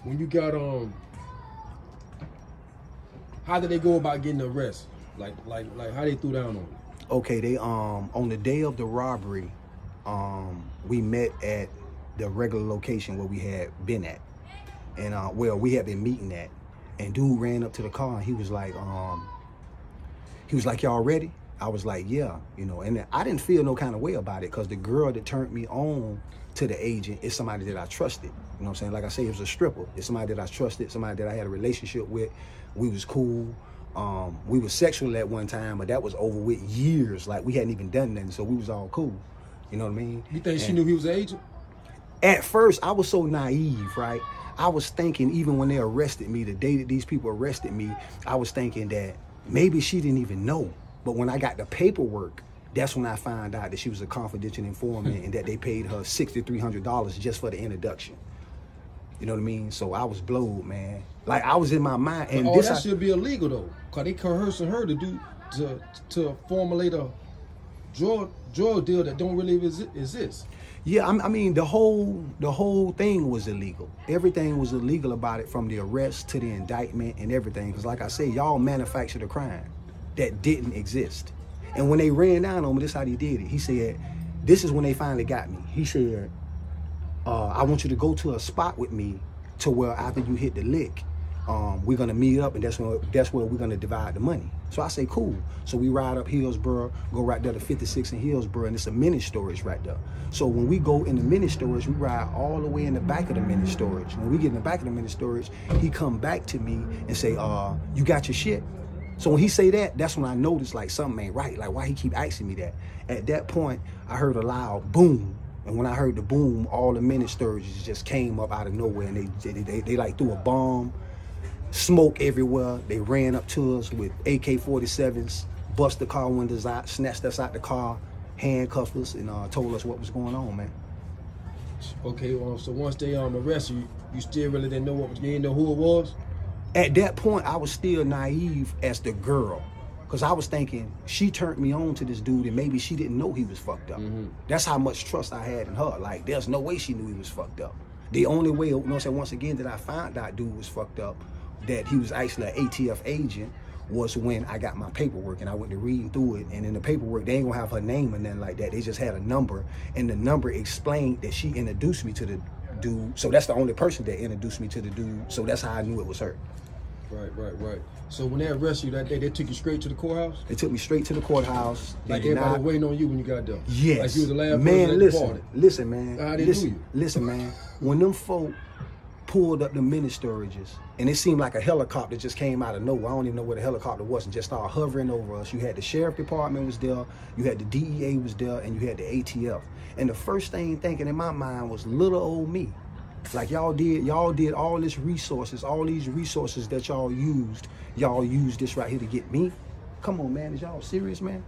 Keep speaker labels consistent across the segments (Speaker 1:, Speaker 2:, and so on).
Speaker 1: when you got how did they go about getting the arrest? Like how they threw down on you?
Speaker 2: Okay, they on the day of the robbery, we met at the regular location where we had been at, and well, we had been meeting at, and dude ran up to the car and he was like, y'all ready? I was like, yeah, you know, and I didn't feel no kind of way about it because the girl that turned me on to the agent is somebody that I trusted. You know what I'm saying? Like I say, it was a stripper. It's somebody that I trusted, somebody that I had a relationship with. We was cool. We were sexual at one time, but that was over with years. Like we hadn't even done nothing, so we was all cool. You know what I mean?
Speaker 1: You think she knew he was an agent?
Speaker 2: At first, I was so naive, right? I was thinking, even when they arrested me, the day that these people arrested me, I was thinking that maybe she didn't even know. But when I got the paperwork, that's when I found out that she was a confidential informant and that they paid her $6,300 just for the introduction. You know what I mean? So I was blowed, man. Like I was in my mind, and
Speaker 1: all that should be illegal though, cause they coercing her to formulate a drug deal that don't really exist.
Speaker 2: Yeah, I mean the whole thing was illegal. Everything was illegal about it, from the arrest to the indictment and everything. Cause like I say, y'all manufactured a crime that didn't exist. And when they ran down on me, this is how they did it. He said, this is when they finally got me. He said, I want you to go to a spot with me to where after you hit the lick, we're gonna meet up, and that's where we're gonna divide the money. So I say, cool. So we ride up Hillsborough, go right there to 56 in Hillsborough, and it's a mini storage right there. So when we go in the mini storage, we ride all the way in the back of the mini storage. When we get in the back of the mini storage, he come back to me and say, you got your shit? So when he say that, that's when I noticed like something ain't right. Like why he keep asking me that? At that point, I heard a loud boom. And when I heard the boom, all the mini storages just came up out of nowhere, and they like threw a bomb, smoke everywhere. They ran up to us with AK-47s, bust the car windows out, snatched us out the car, handcuffed us, and told us what was going on, man.
Speaker 1: Okay, so once they arrested you, you still really didn't know you didn't know who it was?
Speaker 2: At that point, I was still naive as the girl. Because I was thinking, she turned me on to this dude and maybe she didn't know he was fucked up. That's how much trust I had in her. Like, there's no way she knew he was fucked up. The only way, you know what I'm saying, once again, that I found out dude was fucked up, that he was actually an ATF agent, was when I got my paperwork and I went to reading through it. And in the paperwork, they ain't gonna have her name or nothing like that. They just had a number, and the number explained that she introduced me to the dude. So that's the only person that introduced me to the dude. So that's how I knew it was her.
Speaker 1: Right. So when they arrested you that day, they took you straight to the courthouse?
Speaker 2: They took me straight to the courthouse.
Speaker 1: Like everybody was waiting on you when you got there?
Speaker 2: Yes.
Speaker 1: Like you was the last
Speaker 2: man,
Speaker 1: person at the party?
Speaker 2: Listen, man.
Speaker 1: How they do you?
Speaker 2: Listen, man. When them folk pulled up the mini storages, and it seemed like a helicopter just came out of nowhere. I don't even know where the helicopter was, and just started hovering over us. You had the sheriff department was there, you had the DEA was there, and you had the ATF. And the first thing thinking in my mind was little old me. Like y'all did all these resources, that y'all used this right here to get me. Come on, man, is y'all serious, man?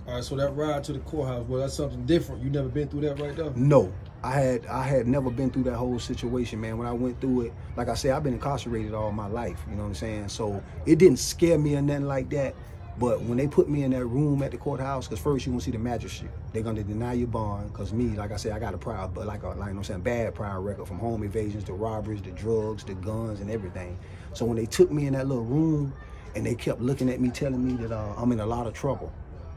Speaker 1: All right, so that ride to the courthouse, well, that's something different. You never been through that right there?
Speaker 2: No, I had never been through that whole situation, man. When I went through it, like I said, I've been incarcerated all my life, you know what I'm saying? So it didn't scare me or nothing like that. But when they put me in that room at the courthouse, because first you want to see the magistrate. They're going to deny your bond, because me, like I said, I got a prior, but like you know what I'm saying, bad prior record, from home invasions to robberies, to drugs, to guns, and everything. So when they took me in that little room, and they kept looking at me, telling me that I'm in a lot of trouble.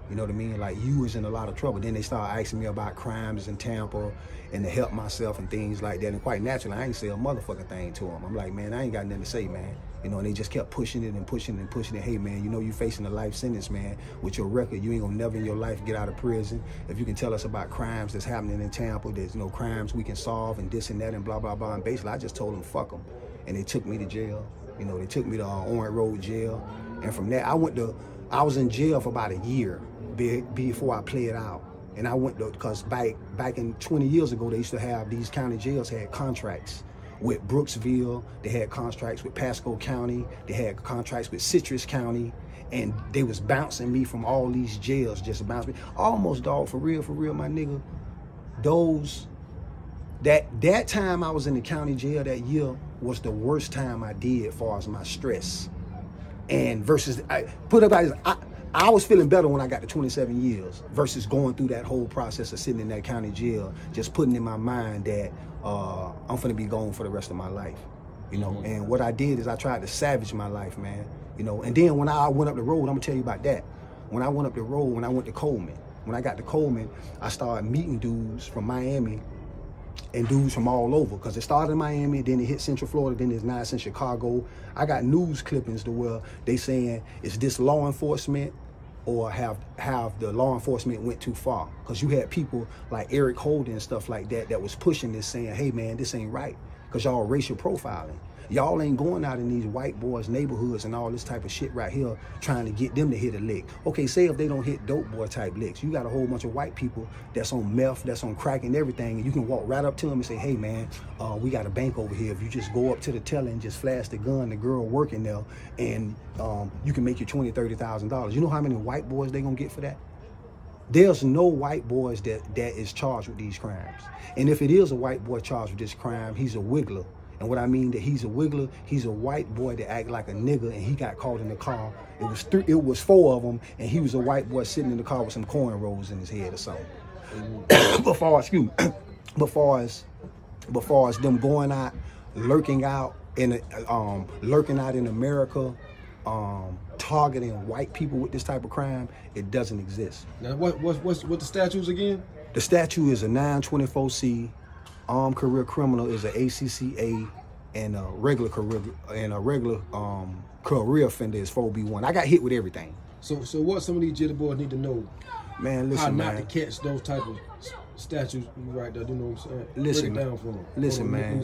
Speaker 2: You know what I mean? Like, you was in a lot of trouble. Then they started asking me about crimes in Tampa and to help myself and things like that. And quite naturally, I ain't say a motherfucking thing to them. I'm like, man, I ain't got nothing to say, man. You know, and they just kept pushing it and pushing it and pushing it. Hey, man, you know you facing a life sentence, man. With your record, you ain't gonna never in your life get out of prison. If you can tell us about crimes that's happening in Tampa, there's no crimes we can solve and this and that and blah, blah, blah. And basically, I just told them, fuck them. And they took me to jail. You know, they took me to Orange Road jail. And from there, I was in jail for about a year before I played out. And I went to, because back in 20 years ago, they used to have, these county jails had contracts with Brooksville, they had contracts with Pasco County, they had contracts with Citrus County, and they was bouncing me from all these jails, just bouncing me. Almost, dog, for real, my nigga. That time I was in the county jail that year was the worst time I did as far as my stress. And versus, I was feeling better when I got to 27 years versus going through that whole process of sitting in that county jail, just putting in my mind that I'm finna be gone for the rest of my life, you know. And what I did is I tried to savage my life, man, you know. And then when I went up the road, I'm gonna tell you about that. When I went up the road, when I went to Coleman, when I got to Coleman, I started meeting dudes from Miami and dudes from all over, because it started in Miami, then it hit Central Florida, then it's now it's in Chicago. I got news clippings to where they saying, is this law enforcement or have the law enforcement went too far? Because you had people like Eric Holden and stuff like that that was pushing this, saying, hey man, this ain't right, because y'all racial profiling. Y'all ain't going out in these white boys' neighborhoods and all this type of shit right here trying to get them to hit a lick. Okay, say if they don't hit dope boy type licks, you got a whole bunch of white people that's on meth, that's on crack and everything, and you can walk right up to them and say, hey man, we got a bank over here. If you just go up to the teller and just flash the gun, the girl working there, and you can make you $20,000, $30,000. You know how many white boys they gonna get for that? There's no white boys that is charged with these crimes. And if it is a white boy charged with this crime, he's a wiggler. And what I mean that he's a wiggler, he's a white boy that act like a nigga, and he got caught in the car. It was 4 of them, and he was a white boy sitting in the car with some cornrows in his head or something. Before as them going out, lurking out in America, targeting white people with this type of crime, it doesn't exist.
Speaker 1: Now what the statutes again?
Speaker 2: The statute is a 924C. Armed career criminal is an ACCA, and a regular career offender is 4B1. I got hit with everything.
Speaker 1: So what some of these jitty boys need to know?
Speaker 2: Man, listen,
Speaker 1: how not to catch those type of statutes right there. You know what I'm saying?
Speaker 2: Listen,
Speaker 1: break it down for them.
Speaker 2: Listen, man.